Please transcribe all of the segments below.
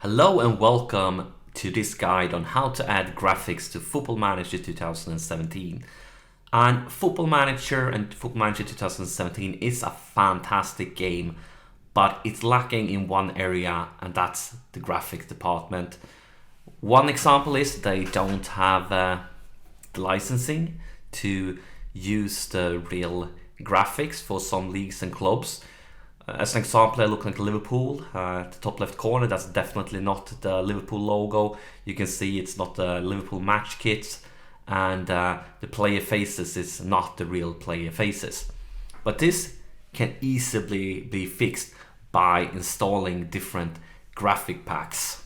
Hello and welcome to this guide on how to add graphics to Football Manager 2017. And Football Manager 2017 is a fantastic game, but it's lacking in one area, and that's the graphics department. One example is they don't have the licensing to use the real graphics for some leagues and clubs. As an example, I look like Liverpool, the top left corner, that's definitely not the Liverpool logo. You can see it's not the Liverpool match kit, and the player faces is not the real player faces. But this can easily be fixed by installing different graphic packs.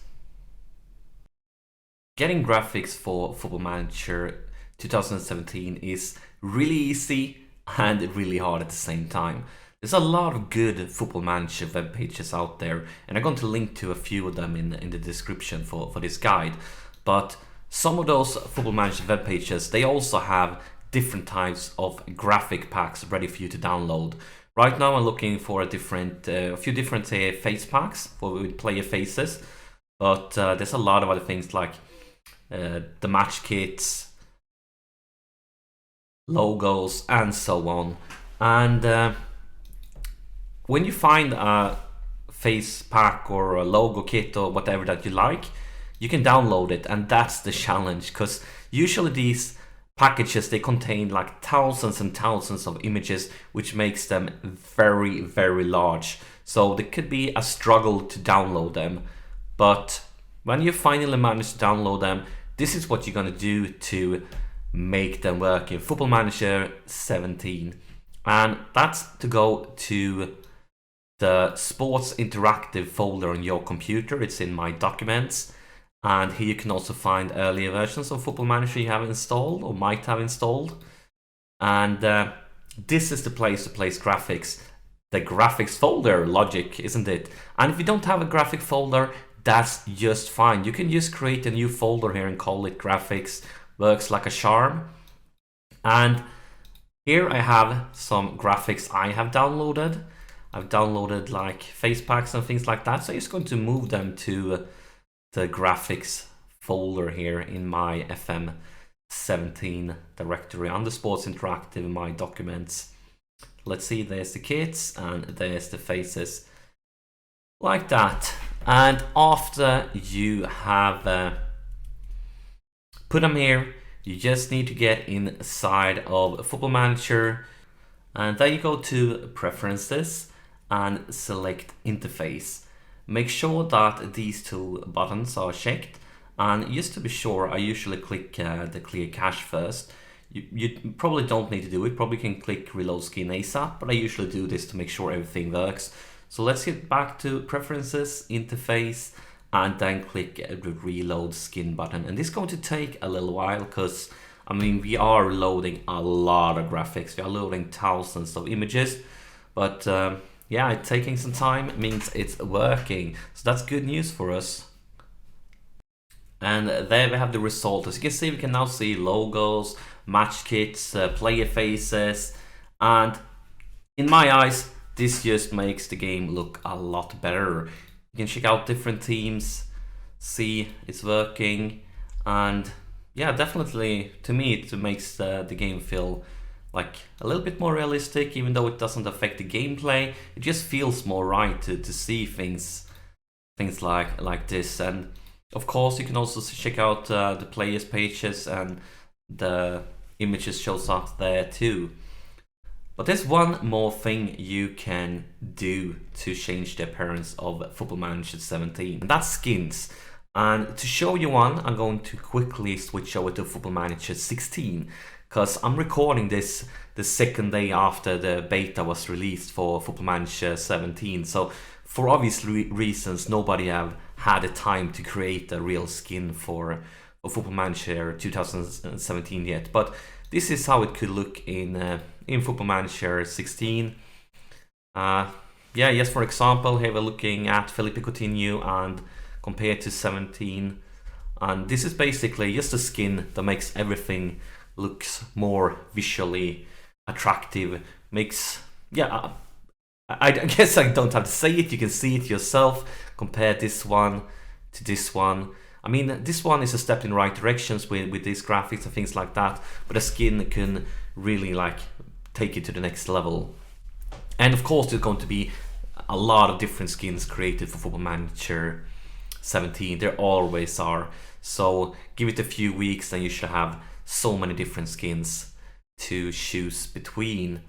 Getting graphics for Football Manager 2017 is really easy and really hard at the same time. There's a lot of good Football Manager web pages out there, and I'm going to link to a few of them in the description for this guide. But some of those Football Manager web pages, they also have different types of graphic packs ready for you to download. Right now I'm looking for a few different face packs with player faces, but there's a lot of other things like the match kits, logos, and so on. And when you find a face pack or a logo kit or whatever that you like, you can download it, and that's the challenge, because usually these packages, they contain like thousands and thousands of images, which makes them very, very large. So there could be a struggle to download them, but when you finally manage to download them, this is what you're going to do to make them work in Football Manager 17. And that's to go to the Sports Interactive folder on your computer. It's in My Documents, and here you can also find earlier versions of Football Manager you have installed or might have installed. And this is the place to place graphics. The graphics folder logic, isn't it? And if you don't have a graphic folder, that's just fine. You can just create a new folder here and call it graphics. Works like a charm. And here I have some graphics I have downloaded. I've downloaded like face packs and things like that, so I'm just going to move them to the graphics folder here in my FM17 directory under Sports Interactive in My Documents. Let's see, there's the kits and there's the faces, like that. And after you have put them here, you just need to get inside of Football Manager, and there you go to Preferences and select Interface. Make sure that these two buttons are checked, and just to be sure, I usually click the clear cache first. You probably don't need to do it, probably can click Reload Skin ASAP, but I usually do this to make sure everything works. So let's get back to Preferences, Interface, and then click the Reload Skin button. And this is going to take a little while, because I mean, we are loading a lot of graphics. We are loading thousands of images, but yeah, it's taking some time. It means it's working, so that's good news for us. And there we have the result. As you can see, we can now see logos, match kits, player faces, and in my eyes, this just makes the game look a lot better. You can check out different teams, see it's working, and yeah, definitely to me it makes the game feel like a little bit more realistic, even though it doesn't affect the gameplay. It just feels more right to see things like this. And of course, you can also check out the players pages, and the images shows up there too. But there's one more thing you can do to change the appearance of Football Manager 17, and that's skins. And to show you one, I'm going to quickly switch over to Football Manager 16, because I'm recording this the second day after the beta was released for Football Manager 17. So for obvious reasons, nobody have had the time to create a real skin for Football Manager 2017 yet. But this is how it could look in Football Manager 16. Yeah, yes, for example, here we're looking at Felipe Coutinho and compared to 17. And this is basically just a skin that makes everything looks more visually attractive. Makes, yeah, I guess I don't have to say it, you can see it yourself. Compare this one to this one. I mean, this one is a step in the right directions with these graphics and things like that, but the skin can really like take it to the next level. And of course there's going to be a lot of different skins created for Football Manager 17. There always are. So give it a few weeks and you should have so many different skins to choose between.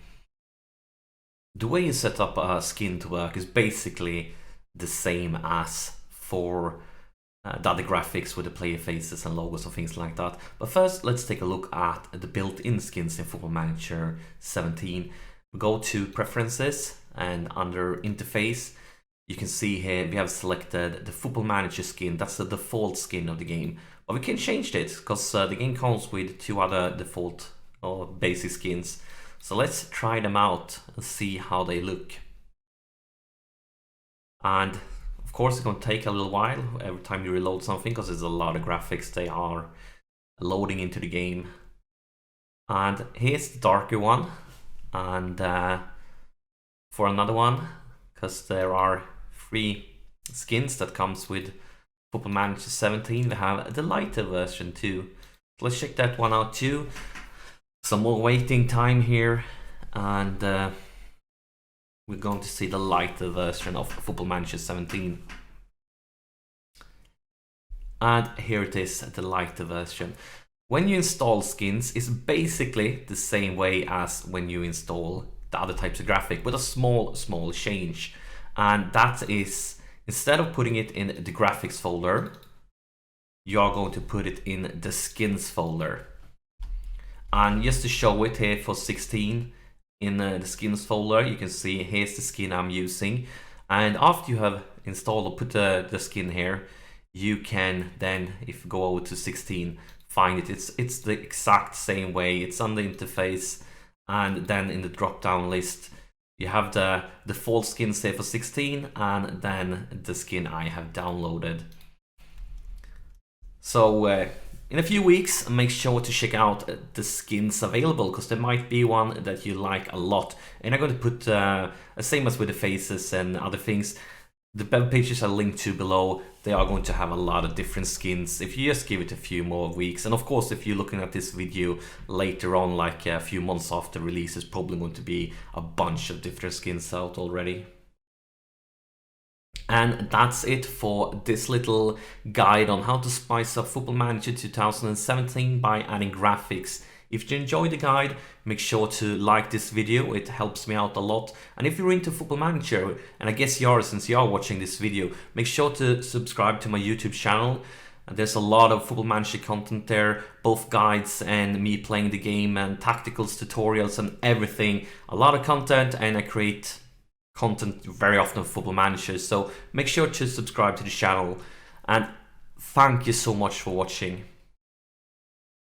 The way you set up a skin to work is basically the same as for the other graphics with the player faces and logos and things like that. But first, let's take a look at the built-in skins in Football Manager 17. We go to Preferences, and under Interface, you can see here we have selected the Football Manager skin. That's the default skin of the game. But we can change it because the game comes with 2 other default or basic skins. So let's try them out and see how they look. And of course it's going to take a little while every time you reload something because there's a lot of graphics they are loading into the game. And here's the darker one, and for another one, because there are 3 skins that comes with Football Manager 17, we have the lighter version too. So let's check that one out too. Some more waiting time here, and we're going to see the lighter version of Football Manager 17. And here it is, the lighter version. When you install skins, it's basically the same way as when you install the other types of graphic, with a small change. And that is, instead of putting it in the graphics folder, you are going to put it in the skins folder. And just to show it here for 16, in the skins folder, you can see here's the skin I'm using. And after you have installed or put the skin here, you can then, if you go over to 16, find it. It's the exact same way. It's on the interface, and then in the drop down list you have the default skins here for 16, and then the skin I have downloaded. So in a few weeks, make sure to check out the skins available, because there might be one that you like a lot. And I'm going to put, same as with the faces and other things, the web pages are linked to below. They are going to have a lot of different skins if you just give it a few more weeks. And of course, if you're looking at this video later on, like a few months after release, there's probably going to be a bunch of different skins out already. And that's it for this little guide on how to spice up Football Manager 2017 by adding graphics. If you enjoyed the guide, make sure to like this video, it helps me out a lot. And if you're into Football Manager, and I guess you are since you are watching this video, make sure to subscribe to my YouTube channel. There's a lot of Football Manager content there, both guides and me playing the game and tacticals, tutorials and everything. A lot of content, and I create content very often for Football Manager, so make sure to subscribe to the channel, and thank you so much for watching.